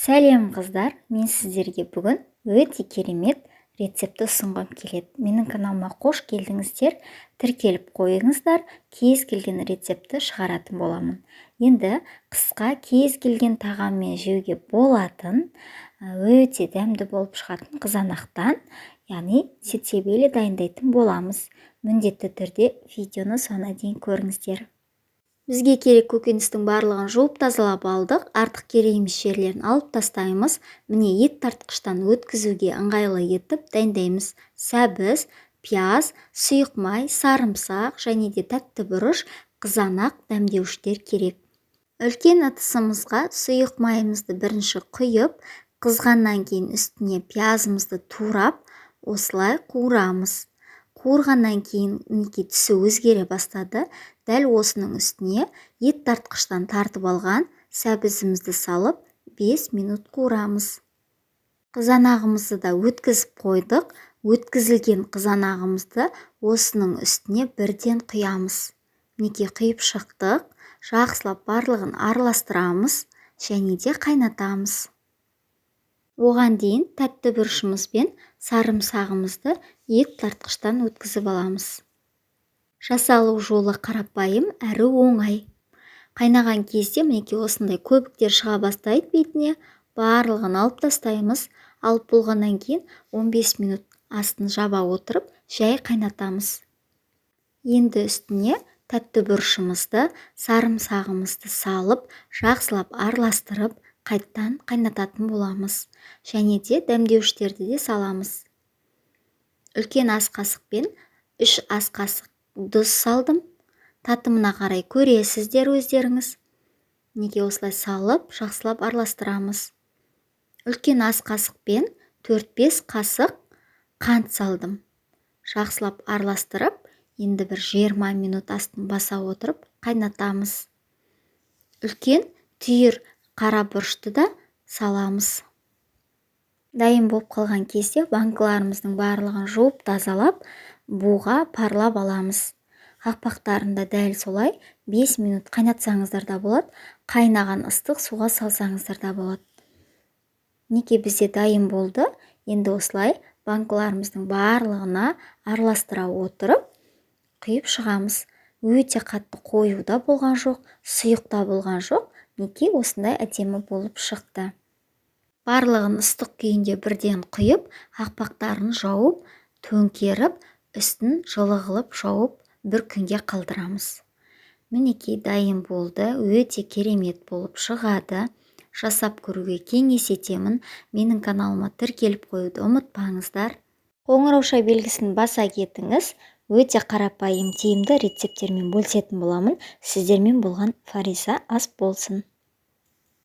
Сәлем қыздар, мен сіздерге бүгін өте керемет рецепті ұсынғым келеді. Менің каналыма қош келдіңіздер, тіркеліп қойыңыздар, кез келген рецепті шығаратын боламын. Енді қысқа кез келген тағаммен жеуге болатын, өте дәмді болып шығатын қызанақтан, яғни сетсебелі дайындайтын боламыз. Міндетті түрде видеоны соңына дейін көріңіздер. Бізге керек көкөністің барлығын жуып тазалап алдық. Артық керек емес жерлерін алып тастаймыз. Міне ет тартқыштан өткізуге ыңғайлы етіп дайындаймыз. Сәбіз, пияз, сұйық май, сарымсақ және де тәтті бұрыш, қызанақ дәмдеуіштер керек. Үлкен ыдысымызға сұйық майымызды бірінші құйып, қызғаннан кейін үстіне пиязымызды турап, осылай қуырамыз. Қуырғаннан кейін түсі өзгере бастады. Дәл осының үстіне ет тартқыштан тартып алған сәбізімізді салып 5 минут қуырамыз. Қызанағымызды да өткізіп қойдық. Өткізілген қызанағымызды осының үстіне бірден құямыз. Мінекей құйып шықтық. Жақсылап барлығын араластырамыз және де қайнатамыз. Оған дейін тәтті бұрышымыз бен сарымсағымызды ет тартқыштан өткізіп аламыз. Жасалу жолы қарапайым әрі оңай. Қайнаған кезде мінекей осындай көбіктер шыға бастайды бетіне. Барлығын алып тастаймыз. Алып болғаннан кейін 15 минут астын жаба отырып, жай қайнатамыз. Енді үстіне тәтті бұрышымызды, сарымсағымызды салып, жақсылап араластырып, қайттан қайнататын боламыз. Және де дәмдеуіштерді де саламыз. Үлкен ас қасықпен 3 ас қасық тұз салдым. Татымына қарай көресіздер өздеріңіз. Неге осылай салып, жақсылап араластырамыз. Үлкен ас қасықпен 4-5 қасық қант салдым. Жақсылап араластырып, енді бір 20 минут астын баса отырып қайнатамыз. Үлкен түйір қара бұрышты да саламыз. Дайын болып қалған кезде банкаларымыздың барлығын жуып тазалап, буға парлап аламыз. Қақпақтарында дәл солай 5 минут қайнатсаңыздар да болады, қайнаған ыстық суға салсаңыздар да болады. Неке бізде дайын болды. Енді осылай банкаларымыздың барлығына араластыра отырып, құйып шығамыз. Өте қатты қою да болған жоқ, сұйық та болған жоқ. Неке осындай әдемі болып шықты. Барлығын ыстық күйінде бірден құйып, қақпақтарын жауып, төңкеріп, үстін жылы қылып жауып, бір күнге қалдырамыз. Мінекей дайын болды, өте керемет болып шығады. Жасап көруге кеңес етемін. Менің каналыма тіркеліп қоюды ұмытпаңыздар. Қоңырауша белгісін баса кетіңіз. Өте қарапайым, тиімді рецептермен бөлісетін боламын. Сіздермен болған Фариза ас болсын.